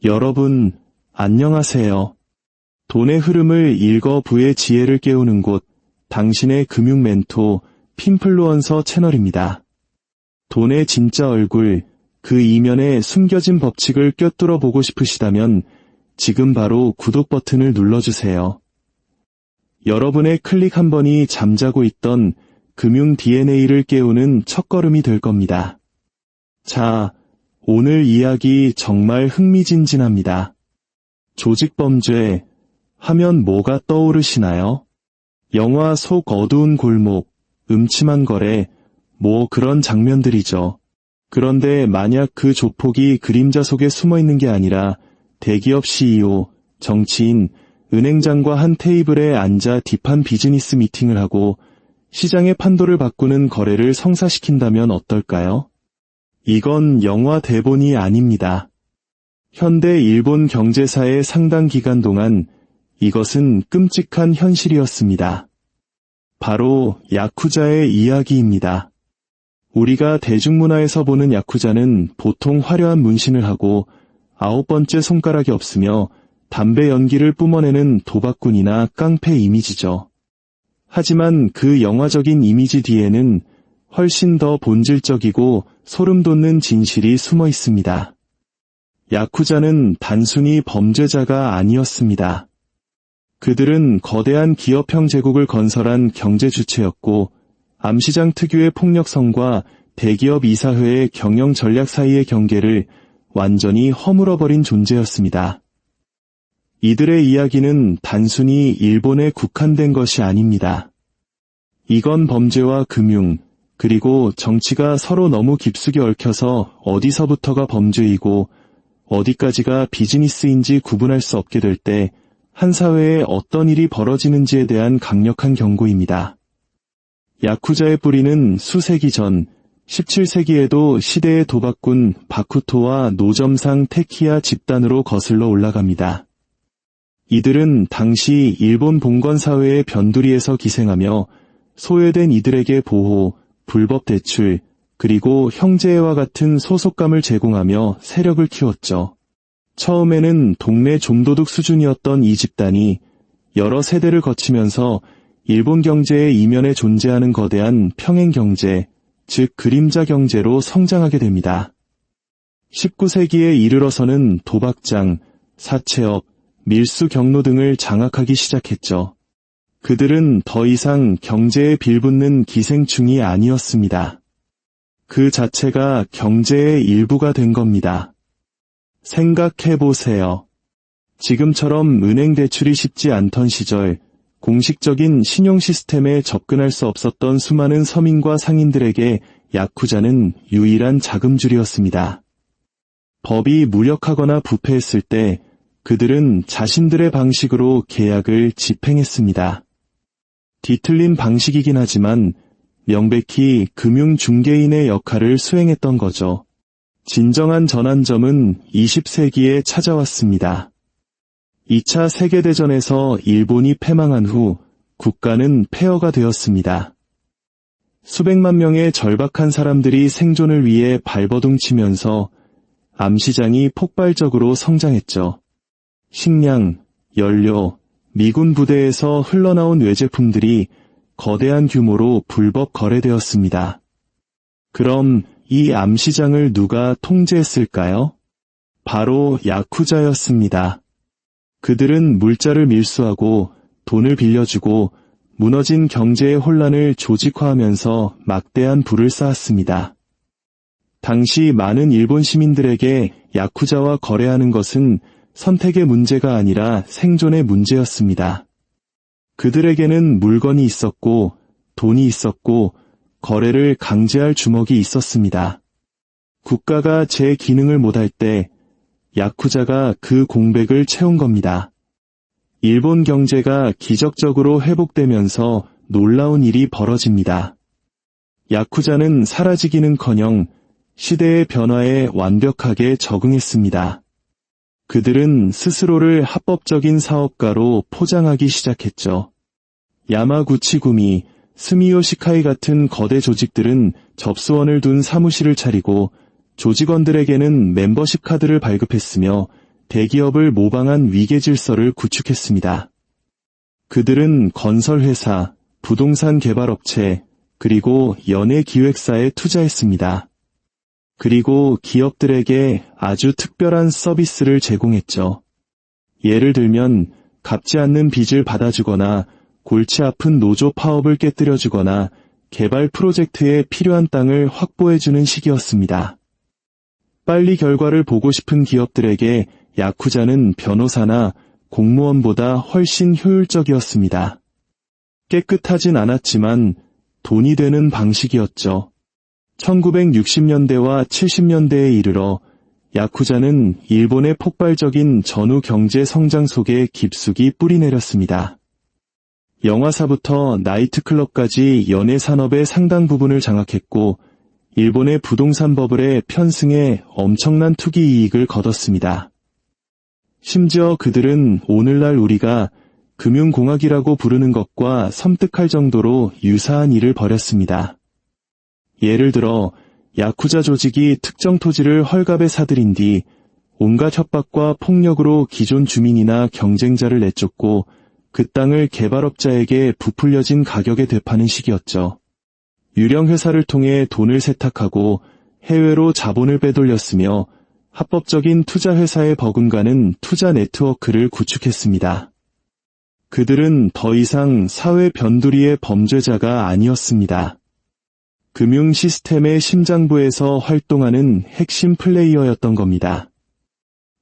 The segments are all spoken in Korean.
여러분, 안녕하세요. 돈의 흐름을 읽어 부의 지혜를 깨우는 곳, 당신의 금융 멘토, 핀플루언서 채널입니다. 돈의 진짜 얼굴, 그 이면에 숨겨진 법칙을 꿰뚫어 보고 싶으시다면 지금 바로 구독 버튼을 눌러주세요. 여러분의 클릭 한 번이 잠자고 있던 금융 DNA를 깨우는 첫걸음이 될 겁니다. 자, 오늘 이야기 정말 흥미진진합니다. 조직범죄 하면 뭐가 떠오르시나요? 영화 속 어두운 골목, 음침한 거래, 뭐 그런 장면들이죠. 그런데 만약 그 조폭이 그림자 속에 숨어 있는 게 아니라 대기업 CEO, 정치인, 은행장과 한 테이블에 앉아 딥한 비즈니스 미팅을 하고 시장의 판도를 바꾸는 거래를 성사시킨다면 어떨까요? 이건 영화 대본이 아닙니다. 현대 일본 경제사의 상당 기간 동안 이것은 끔찍한 현실이었습니다. 바로 야쿠자의 이야기입니다. 우리가 대중문화에서 보는 야쿠자는 보통 화려한 문신을 하고 9번째 손가락이 없으며 담배 연기를 뿜어내는 도박꾼이나 깡패 이미지죠. 하지만 그 영화적인 이미지 뒤에는 훨씬 더 본질적이고 소름 돋는 진실이 숨어 있습니다. 야쿠자는 단순히 범죄자가 아니었습니다. 그들은 거대한 기업형 제국을 건설한 경제 주체였고 암시장 특유의 폭력성과 대기업 이사회의 경영 전략 사이의 경계를 완전히 허물어버린 존재였습니다. 이들의 이야기는 단순히 일본에 국한된 것이 아닙니다. 이건 범죄와 금융, 그리고 정치가 서로 너무 깊숙이 얽혀서 어디서부터가 범죄이고 어디까지가 비즈니스인지 구분할 수 없게 될 때 한 사회에 어떤 일이 벌어지는지에 대한 강력한 경고입니다. 야쿠자의 뿌리는 수세기 전 17세기에도 시대의 도박꾼 바쿠토와 노점상 테키야 집단으로 거슬러 올라갑니다. 이들은 당시 일본 봉건 사회의 변두리에서 기생하며 소외된 이들에게 보호, 불법 대출, 그리고 형제와 같은 소속감을 제공하며 세력을 키웠죠. 처음에는 동네 좀도둑 수준이었던 이 집단이 여러 세대를 거치면서 일본 경제의 이면에 존재하는 거대한 평행 경제, 즉 그림자 경제로 성장하게 됩니다. 19세기에 이르러서는 도박장, 사채업, 밀수 경로 등을 장악하기 시작했죠. 그들은 더 이상 경제에 빌붙는 기생충이 아니었습니다. 그 자체가 경제의 일부가 된 겁니다. 생각해보세요. 지금처럼 은행 대출이 쉽지 않던 시절, 공식적인 신용 시스템에 접근할 수 없었던 수많은 서민과 상인들에게 야쿠자는 유일한 자금줄이었습니다. 법이 무력하거나 부패했을 때 그들은 자신들의 방식으로 계약을 집행했습니다. 뒤틀린 방식이긴 하지만 명백히 금융 중개인의 역할을 수행했던 거죠. 진정한 전환점은 20세기에 찾아왔습니다. 2차 세계대전에서 일본이 패망한 후 국가는 폐허가 되었습니다. 수백만 명의 절박한 사람들이 생존을 위해 발버둥치면서 암시장이 폭발적으로 성장했죠. 식량, 연료, 미군 부대에서 흘러나온 외제품들이 거대한 규모로 불법 거래되었습니다. 그럼 이 암시장을 누가 통제했을까요? 바로 야쿠자였습니다. 그들은 물자를 밀수하고 돈을 빌려주고 무너진 경제의 혼란을 조직화하면서 막대한 부를 쌓았습니다. 당시 많은 일본 시민들에게 야쿠자와 거래하는 것은 선택의 문제가 아니라 생존의 문제였습니다. 그들에게는 물건이 있었고 돈이 있었고 거래를 강제할 주먹이 있었습니다. 국가가 제 기능을 못할 때 야쿠자가 그 공백을 채운 겁니다. 일본 경제가 기적적으로 회복되면서 놀라운 일이 벌어집니다. 야쿠자는 사라지기는커녕 시대의 변화에 완벽하게 적응했습니다. 그들은 스스로를 합법적인 사업가로 포장하기 시작했죠. 야마구치구미, 스미요 시카이 같은 거대 조직들은 접수원을 둔 사무실을 차리고 조직원들에게는 멤버십 카드를 발급했으며 대기업을 모방한 위계 질서를 구축했습니다. 그들은 건설회사, 부동산 개발업체, 그리고 연예기획사에 투자했습니다. 그리고 기업들에게 아주 특별한 서비스를 제공했죠. 예를 들면 갚지 않는 빚을 받아주거나 골치 아픈 노조 파업을 깨뜨려주거나 개발 프로젝트에 필요한 땅을 확보해주는 식이었습니다. 빨리 결과를 보고 싶은 기업들에게 야쿠자는 변호사나 공무원보다 훨씬 효율적이었습니다. 깨끗하진 않았지만 돈이 되는 방식이었죠. 1960년대와 70년대에 이르러 야쿠자는 일본의 폭발적인 전후 경제 성장 속에 깊숙이 뿌리내렸습니다. 영화사부터 나이트클럽까지 연예 산업의 상당 부분을 장악했고 일본의 부동산 버블에 편승해 엄청난 투기 이익을 거뒀습니다. 심지어 그들은 오늘날 우리가 금융공학이라고 부르는 것과 섬뜩할 정도로 유사한 일을 벌였습니다. 예를 들어 야쿠자 조직이 특정 토지를 헐값에 사들인 뒤 온갖 협박과 폭력으로 기존 주민이나 경쟁자를 내쫓고 그 땅을 개발업자에게 부풀려진 가격에 되파는 식이었죠. 유령 회사를 통해 돈을 세탁하고 해외로 자본을 빼돌렸으며 합법적인 투자 회사에 버금가는 투자 네트워크를 구축했습니다. 그들은 더 이상 사회 변두리의 범죄자가 아니었습니다. 금융 시스템의 심장부에서 활동하는 핵심 플레이어였던 겁니다.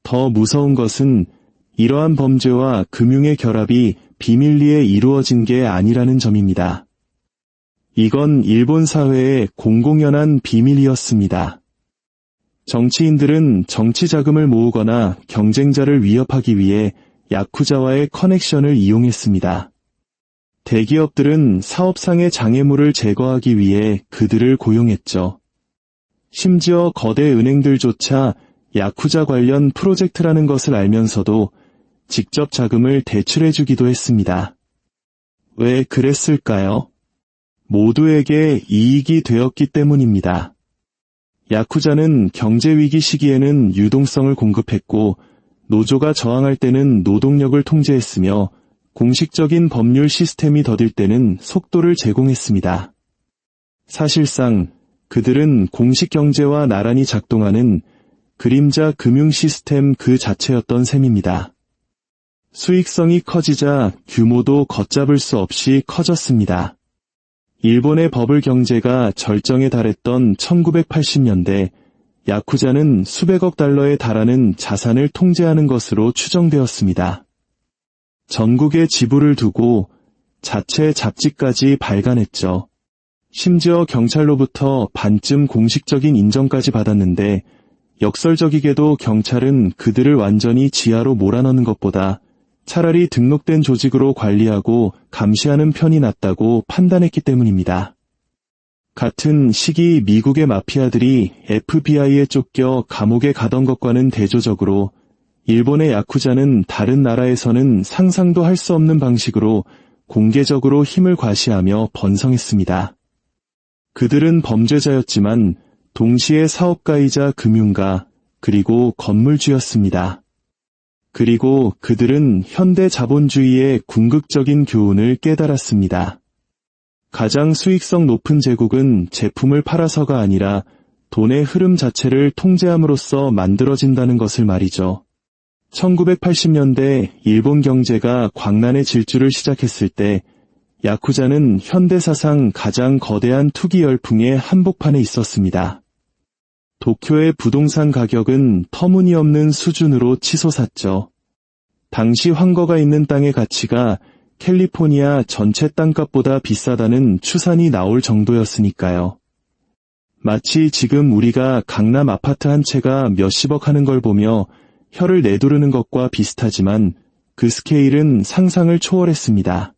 더 무서운 것은 이러한 범죄와 금융의 결합이 비밀리에 이루어진 게 아니라는 점입니다. 이건 일본 사회의 공공연한 비밀이었습니다. 정치인들은 정치 자금을 모으거나 경쟁자를 위협하기 위해 야쿠자와의 커넥션을 이용했습니다. 대기업들은 사업상의 장애물을 제거하기 위해 그들을 고용했죠. 심지어 거대 은행들조차 야쿠자 관련 프로젝트라는 것을 알면서도 직접 자금을 대출해주기도 했습니다. 왜 그랬을까요? 모두에게 이익이 되었기 때문입니다. 야쿠자는 경제위기 시기에는 유동성을 공급했고 노조가 저항할 때는 노동력을 통제했으며 공식적인 법률 시스템이 더딜 때는 속도를 제공했습니다. 사실상 그들은 공식 경제와 나란히 작동하는 그림자 금융 시스템 그 자체였던 셈입니다. 수익성이 커지자 규모도 걷잡을 수 없이 커졌습니다. 일본의 버블 경제가 절정에 달했던 1980년대, 야쿠자는 수백억 달러에 달하는 자산을 통제하는 것으로 추정되었습니다. 전국에 지부를 두고 자체 잡지까지 발간했죠. 심지어 경찰로부터 반쯤 공식적인 인정까지 받았는데 역설적이게도 경찰은 그들을 완전히 지하로 몰아넣는 것보다 차라리 등록된 조직으로 관리하고 감시하는 편이 낫다고 판단했기 때문입니다. 같은 시기 미국의 마피아들이 FBI에 쫓겨 감옥에 가던 것과는 대조적으로 일본의 야쿠자는 다른 나라에서는 상상도 할 수 없는 방식으로 공개적으로 힘을 과시하며 번성했습니다. 그들은 범죄자였지만 동시에 사업가이자 금융가 그리고 건물주였습니다. 그리고 그들은 현대 자본주의의 궁극적인 교훈을 깨달았습니다. 가장 수익성 높은 제국은 제품을 팔아서가 아니라 돈의 흐름 자체를 통제함으로써 만들어진다는 것을 말이죠. 1980년대 일본 경제가 광란의 질주를 시작했을 때 야쿠자는 현대사상 가장 거대한 투기 열풍의 한복판에 있었습니다. 도쿄의 부동산 가격은 터무니없는 수준으로 치솟았죠. 당시 황거가 있는 땅의 가치가 캘리포니아 전체 땅값보다 비싸다는 추산이 나올 정도였으니까요. 마치 지금 우리가 강남 아파트 한 채가 몇십억 하는 걸 보며 혀를 내두르는 것과 비슷하지만 그 스케일은 상상을 초월했습니다.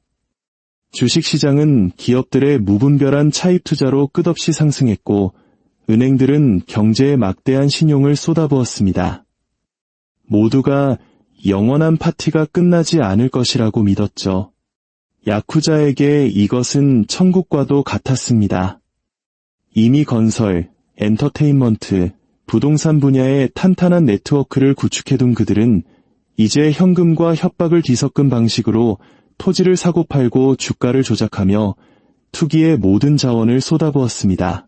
주식시장은 기업들의 무분별한 차입 투자로 끝없이 상승했고 은행들은 경제에 막대한 신용을 쏟아부었습니다. 모두가 영원한 파티가 끝나지 않을 것이라고 믿었죠. 야쿠자에게 이것은 천국과도 같았습니다. 이미 건설, 엔터테인먼트, 부동산 분야에 탄탄한 네트워크를 구축해둔 그들은 이제 현금과 협박을 뒤섞은 방식으로 토지를 사고 팔고 주가를 조작하며 투기에 모든 자원을 쏟아부었습니다.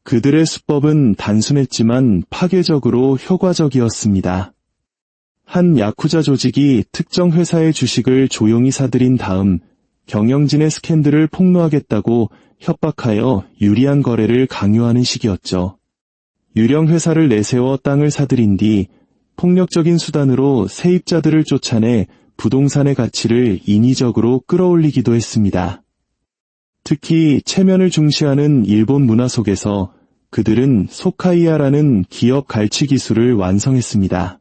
그들의 수법은 단순했지만 파괴적으로 효과적이었습니다. 한 야쿠자 조직이 특정 회사의 주식을 조용히 사들인 다음 경영진의 스캔들을 폭로하겠다고 협박하여 유리한 거래를 강요하는 시기였죠. 유령 회사를 내세워 땅을 사들인 뒤 폭력적인 수단으로 세입자들을 쫓아내 부동산의 가치를 인위적으로 끌어올리기도 했습니다. 특히 체면을 중시하는 일본 문화 속에서 그들은 소카이아라는 기업 갈취 기술을 완성했습니다.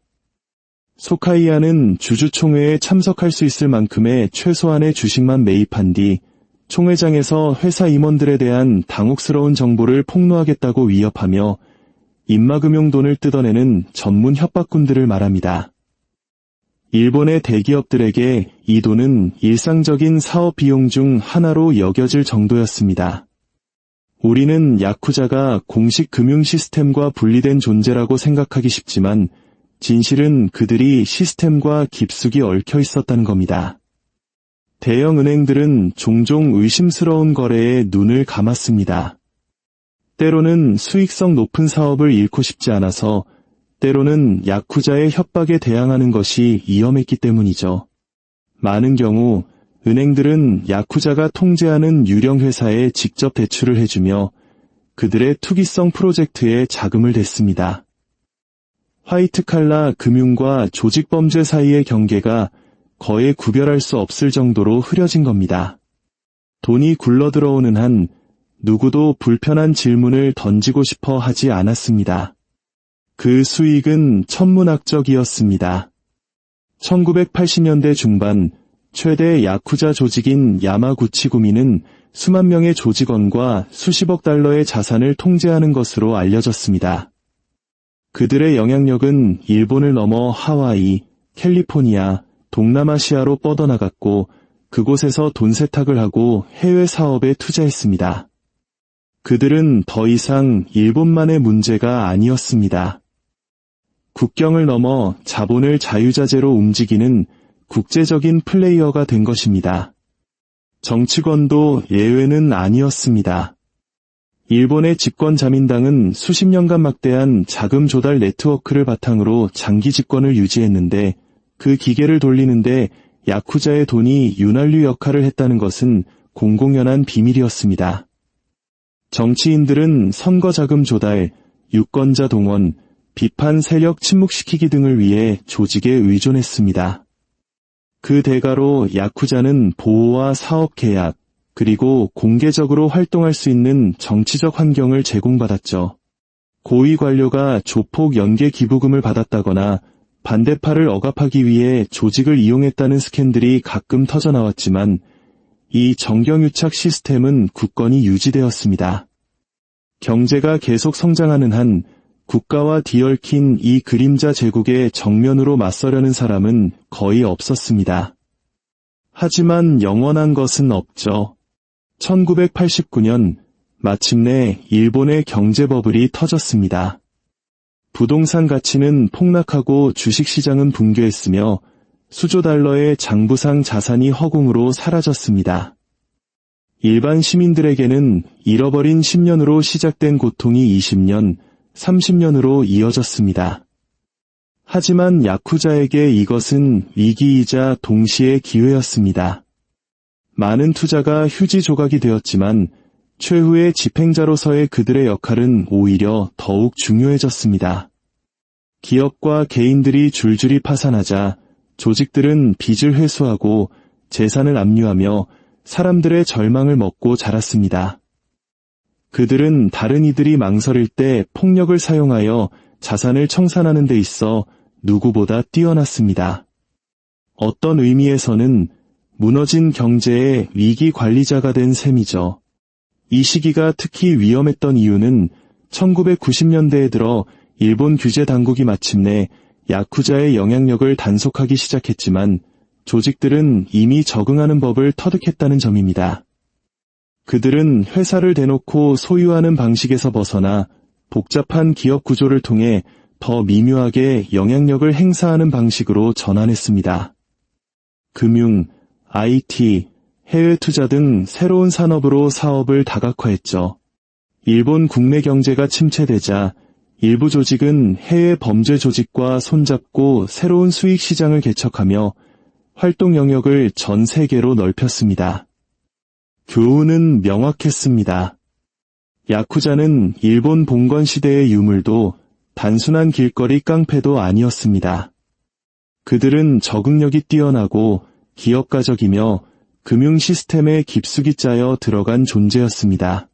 소카이아는 주주총회에 참석할 수 있을 만큼의 최소한의 주식만 매입한 뒤 총회장에서 회사 임원들에 대한 당혹스러운 정보를 폭로하겠다고 위협하며 입막음용 돈을 뜯어내는 전문 협박꾼들을 말합니다. 일본의 대기업들에게 이 돈은 일상적인 사업 비용 중 하나로 여겨질 정도였습니다. 우리는 야쿠자가 공식 금융 시스템과 분리된 존재라고 생각하기 쉽지만 진실은 그들이 시스템과 깊숙이 얽혀 있었다는 겁니다. 대형 은행들은 종종 의심스러운 거래에 눈을 감았습니다. 때로는 수익성 높은 사업을 잃고 싶지 않아서, 때로는 야쿠자의 협박에 대항하는 것이 위험했기 때문이죠. 많은 경우 은행들은 야쿠자가 통제하는 유령 회사에 직접 대출을 해주며 그들의 투기성 프로젝트에 자금을 댔습니다. 화이트칼라 금융과 조직범죄 사이의 경계가 거의 구별할 수 없을 정도로 흐려진 겁니다. 돈이 굴러들어오는 한 누구도 불편한 질문을 던지고 싶어 하지 않았습니다. 그 수익은 천문학적이었습니다. 1980년대 중반 최대 야쿠자 조직인 야마구치구미는 수만 명의 조직원과 수십억 달러의 자산을 통제하는 것으로 알려졌습니다. 그들의 영향력은 일본을 넘어 하와이, 캘리포니아, 동남아시아로 뻗어나갔고 그곳에서 돈 세탁을 하고 해외 사업에 투자했습니다. 그들은 더 이상 일본만의 문제가 아니었습니다. 국경을 넘어 자본을 자유자재로 움직이는 국제적인 플레이어가 된 것입니다. 정치권도 예외는 아니었습니다. 일본의 집권 자민당은 수십 년간 막대한 자금 조달 네트워크를 바탕으로 장기 집권을 유지했는데 그 기계를 돌리는데 야쿠자의 돈이 윤활유 역할을 했다는 것은 공공연한 비밀이었습니다. 정치인들은 선거 자금 조달, 유권자 동원, 비판 세력 침묵시키기 등을 위해 조직에 의존했습니다. 그 대가로 야쿠자는 보호와 사업 계약, 그리고 공개적으로 활동할 수 있는 정치적 환경을 제공받았죠. 고위 관료가 조폭 연계 기부금을 받았다거나 반대파를 억압하기 위해 조직을 이용했다는 스캔들이 가끔 터져나왔지만 이 정경유착 시스템은 굳건히 유지되었습니다. 경제가 계속 성장하는 한 국가와 뒤얽힌 이 그림자 제국에 정면으로 맞서려는 사람은 거의 없었습니다. 하지만 영원한 것은 없죠. 1989년 마침내 일본의 경제 버블이 터졌습니다. 부동산 가치는 폭락하고 주식시장은 붕괴했으며 수조 달러의 장부상 자산이 허공으로 사라졌습니다. 일반 시민들에게는 잃어버린 10년으로 시작된 고통이 20년, 30년으로 이어졌습니다. 하지만 야쿠자에게 이것은 위기이자 동시에 기회였습니다. 많은 투자가 휴지 조각이 되었지만 최후의 집행자로서의 그들의 역할은 오히려 더욱 중요해졌습니다. 기업과 개인들이 줄줄이 파산하자 조직들은 빚을 회수하고 재산을 압류하며 사람들의 절망을 먹고 자랐습니다. 그들은 다른 이들이 망설일 때 폭력을 사용하여 자산을 청산하는 데 있어 누구보다 뛰어났습니다. 어떤 의미에서는 무너진 경제의 위기 관리자가 된 셈이죠. 이 시기가 특히 위험했던 이유는 1990년대에 들어 일본 규제 당국이 마침내 야쿠자의 영향력을 단속하기 시작했지만 조직들은 이미 적응하는 법을 터득했다는 점입니다. 그들은 회사를 대놓고 소유하는 방식에서 벗어나 복잡한 기업 구조를 통해 더 미묘하게 영향력을 행사하는 방식으로 전환했습니다. 금융, IT, 해외 투자 등 새로운 산업으로 사업을 다각화했죠. 일본 국내 경제가 침체되자 일부 조직은 해외 범죄 조직과 손잡고 새로운 수익 시장을 개척하며 활동 영역을 전 세계로 넓혔습니다. 교훈은 명확했습니다. 야쿠자는 일본 봉건 시대의 유물도 단순한 길거리 깡패도 아니었습니다. 그들은 적응력이 뛰어나고 기업가적이며 금융 시스템에 깊숙이 짜여 들어간 존재였습니다.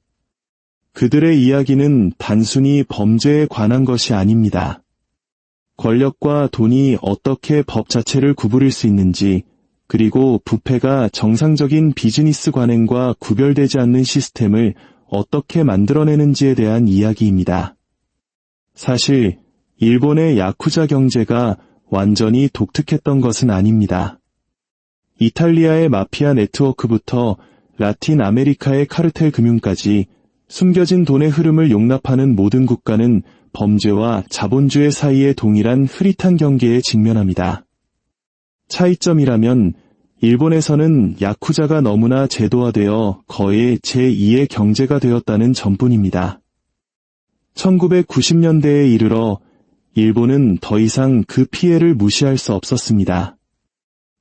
그들의 이야기는 단순히 범죄에 관한 것이 아닙니다. 권력과 돈이 어떻게 법 자체를 구부릴 수 있는지, 그리고 부패가 정상적인 비즈니스 관행과 구별되지 않는 시스템을 어떻게 만들어내는지에 대한 이야기입니다. 사실 일본의 야쿠자 경제가 완전히 독특했던 것은 아닙니다. 이탈리아의 마피아 네트워크부터 라틴 아메리카의 카르텔 금융까지 숨겨진 돈의 흐름을 용납하는 모든 국가는 범죄와 자본주의 사이의 동일한 흐릿한 경계에 직면합니다. 차이점이라면 일본에서는 야쿠자가 너무나 제도화되어 거의 제2의 경제가 되었다는 점뿐입니다. 1990년대에 이르러 일본은 더 이상 그 피해를 무시할 수 없었습니다.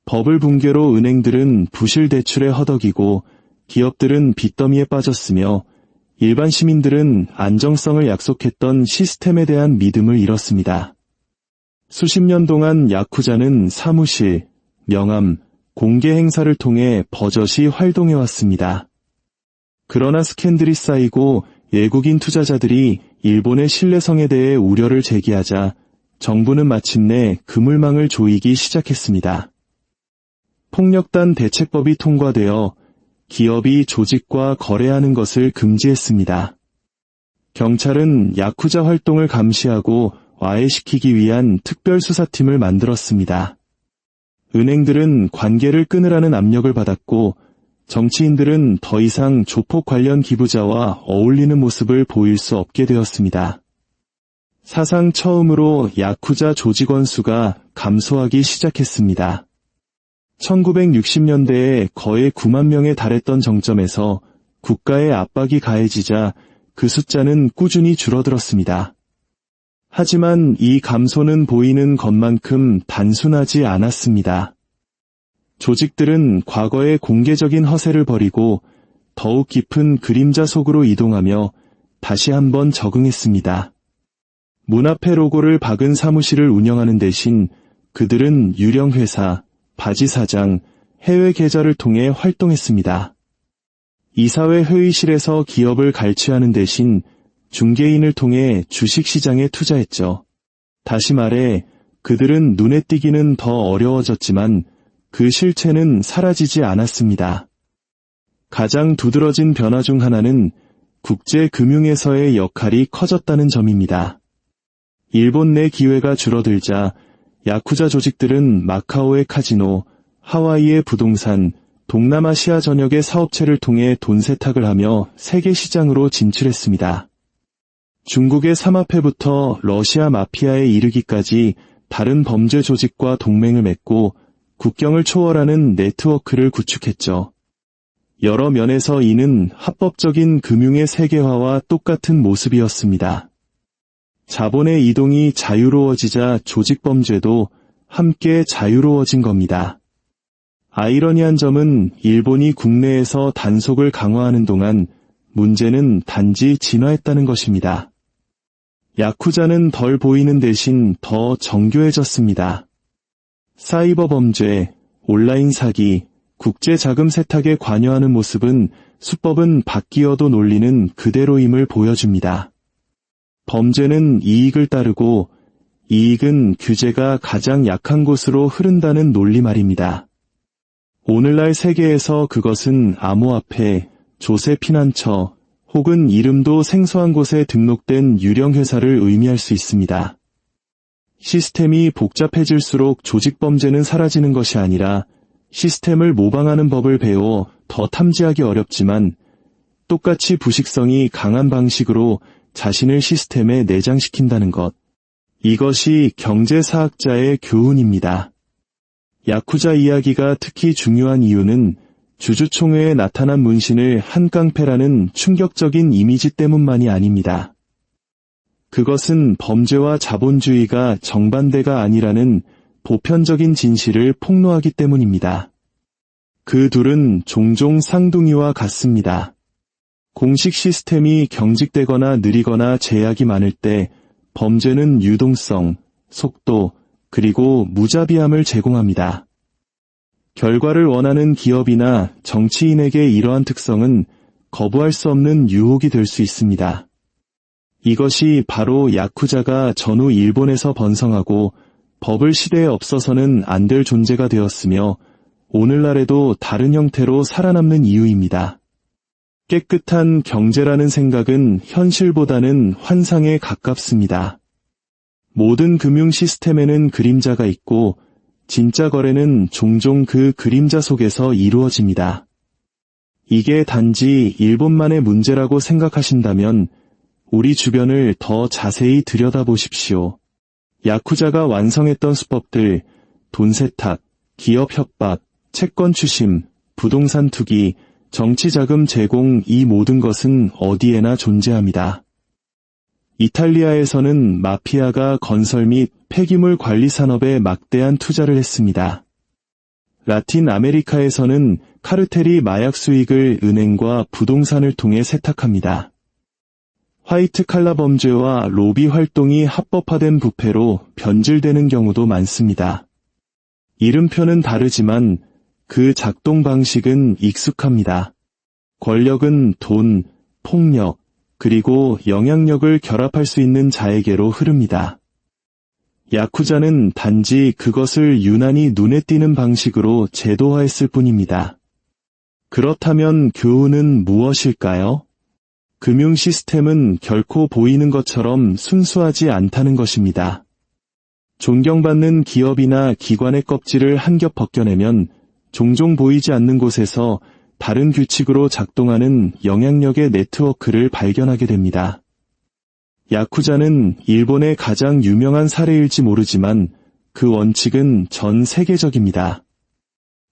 버블 붕괴로 은행들은 부실 대출에 허덕이고 기업들은 빚더미에 빠졌으며 일반 시민들은 안정성을 약속했던 시스템에 대한 믿음을 잃었습니다. 수십 년 동안 야쿠자는 사무실, 명함, 공개 행사를 통해 버젓이 활동해왔습니다. 그러나 스캔들이 쌓이고 외국인 투자자들이 일본의 신뢰성에 대해 우려를 제기하자 정부는 마침내 그물망을 조이기 시작했습니다. 폭력단 대책법이 통과되어 기업이 조직과 거래하는 것을 금지했습니다. 경찰은 야쿠자 활동을 감시하고 와해시키기 위한 특별수사팀을 만들었습니다. 은행들은 관계를 끊으라는 압력을 받았고 정치인들은 더 이상 조폭 관련 기부자와 어울리는 모습을 보일 수 없게 되었습니다. 사상 처음으로 야쿠자 조직원 수가 감소하기 시작했습니다. 1960년대에 거의 9만 명에 달했던 정점에서 국가의 압박이 가해지자 그 숫자는 꾸준히 줄어들었습니다. 하지만 이 감소는 보이는 것만큼 단순하지 않았습니다. 조직들은 과거의 공개적인 허세를 버리고 더욱 깊은 그림자 속으로 이동하며 다시 한번 적응했습니다. 문 앞에 로고를 박은 사무실을 운영하는 대신 그들은 유령 회사, 바지 사장, 해외 계좌를 통해 활동했습니다. 이사회 회의실에서 기업을 갈취하는 대신 중개인을 통해 주식시장에 투자했죠. 다시 말해 그들은 눈에 띄기는 더 어려워졌지만 그 실체는 사라지지 않았습니다. 가장 두드러진 변화 중 하나는 국제금융에서의 역할이 커졌다는 점입니다. 일본 내 기회가 줄어들자 야쿠자 조직들은 마카오의 카지노, 하와이의 부동산, 동남아시아 전역의 사업체를 통해 돈 세탁을 하며 세계 시장으로 진출했습니다. 중국의 삼합회부터 러시아 마피아에 이르기까지 다른 범죄 조직과 동맹을 맺고 국경을 초월하는 네트워크를 구축했죠. 여러 면에서 이는 합법적인 금융의 세계화와 똑같은 모습이었습니다. 자본의 이동이 자유로워지자 조직범죄도 함께 자유로워진 겁니다. 아이러니한 점은 일본이 국내에서 단속을 강화하는 동안 문제는 단지 진화했다는 것입니다. 야쿠자는 덜 보이는 대신 더 정교해졌습니다. 사이버 범죄, 온라인 사기, 국제 자금 세탁에 관여하는 모습은 수법은 바뀌어도 논리는 그대로임을 보여줍니다. 범죄는 이익을 따르고 이익은 규제가 가장 약한 곳으로 흐른다는 논리 말입니다. 오늘날 세계에서 그것은 암호화폐, 조세 피난처, 혹은 이름도 생소한 곳에 등록된 유령 회사를 의미할 수 있습니다. 시스템이 복잡해질수록 조직범죄는 사라지는 것이 아니라 시스템을 모방하는 법을 배워 더 탐지하기 어렵지만 똑같이 부식성이 강한 방식으로 자신을 시스템에 내장시킨다는 것. 이것이 경제사학자의 교훈입니다. 야쿠자 이야기가 특히 중요한 이유는 주주총회에 나타난 문신을 한 깡패라는 충격적인 이미지 때문만이 아닙니다. 그것은 범죄와 자본주의가 정반대가 아니라는 보편적인 진실을 폭로하기 때문입니다. 그 둘은 종종 쌍둥이와 같습니다. 공식 시스템이 경직되거나 느리거나 제약이 많을 때 범죄는 유동성, 속도, 그리고 무자비함을 제공합니다. 결과를 원하는 기업이나 정치인에게 이러한 특성은 거부할 수 없는 유혹이 될 수 있습니다. 이것이 바로 야쿠자가 전후 일본에서 번성하고 버블 시대에 없어서는 안 될 존재가 되었으며 오늘날에도 다른 형태로 살아남는 이유입니다. 깨끗한 경제라는 생각은 현실보다는 환상에 가깝습니다. 모든 금융 시스템에는 그림자가 있고 진짜 거래는 종종 그 그림자 속에서 이루어집니다. 이게 단지 일본만의 문제라고 생각하신다면 우리 주변을 더 자세히 들여다보십시오. 야쿠자가 완성했던 수법들, 돈 세탁, 기업 협박, 채권 추심, 부동산 투기, 정치 자금 제공 이 모든 것은 어디에나 존재합니다. 이탈리아에서는 마피아가 건설 및 폐기물 관리 산업에 막대한 투자를 했습니다. 라틴 아메리카에서는 카르텔이 마약 수익을 은행과 부동산을 통해 세탁합니다. 화이트 칼라 범죄와 로비 활동이 합법화된 부패로 변질되는 경우도 많습니다. 이름표는 다르지만 그 작동 방식은 익숙합니다. 권력은 돈, 폭력, 그리고 영향력을 결합할 수 있는 자에게로 흐릅니다. 야쿠자는 단지 그것을 유난히 눈에 띄는 방식으로 제도화했을 뿐입니다. 그렇다면 교훈은 무엇일까요? 금융 시스템은 결코 보이는 것처럼 순수하지 않다는 것입니다. 존경받는 기업이나 기관의 껍질을 한 겹 벗겨내면 종종 보이지 않는 곳에서 다른 규칙으로 작동하는 영향력의 네트워크를 발견하게 됩니다. 야쿠자는 일본의 가장 유명한 사례일지 모르지만 그 원칙은 전 세계적입니다.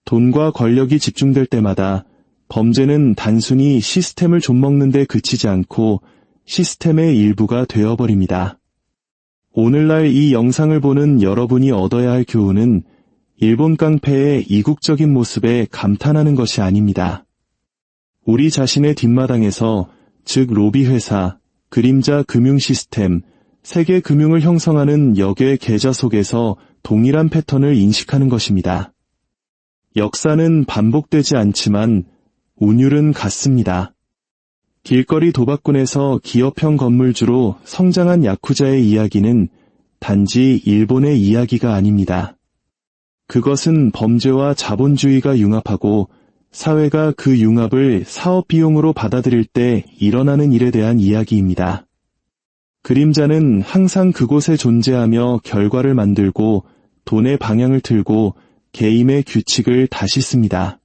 돈과 권력이 집중될 때마다 범죄는 단순히 시스템을 좀먹는 데 그치지 않고 시스템의 일부가 되어버립니다. 오늘날 이 영상을 보는 여러분이 얻어야 할 교훈은 일본 깡패의 이국적인 모습에 감탄하는 것이 아닙니다. 우리 자신의 뒷마당에서, 즉 로비 회사, 그림자 금융 시스템, 세계 금융을 형성하는 역의 계좌 속에서 동일한 패턴을 인식하는 것입니다. 역사는 반복되지 않지만 운율은 같습니다. 길거리 도박꾼에서 기업형 건물주로 성장한 야쿠자의 이야기는 단지 일본의 이야기가 아닙니다. 그것은 범죄와 자본주의가 융합하고 사회가 그 융합을 사업 비용으로 받아들일 때 일어나는 일에 대한 이야기입니다. 그림자는 항상 그곳에 존재하며 결과를 만들고 돈의 방향을 틀고 게임의 규칙을 다시 씁니다.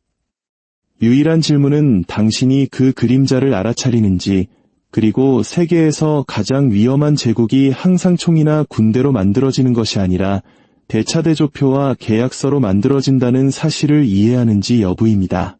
유일한 질문은 당신이 그 그림자를 알아차리는지, 그리고 세계에서 가장 위험한 제국이 항상 총이나 군대로 만들어지는 것이 아니라 대차대조표와 계약서로 만들어진다는 사실을 이해하는지 여부입니다.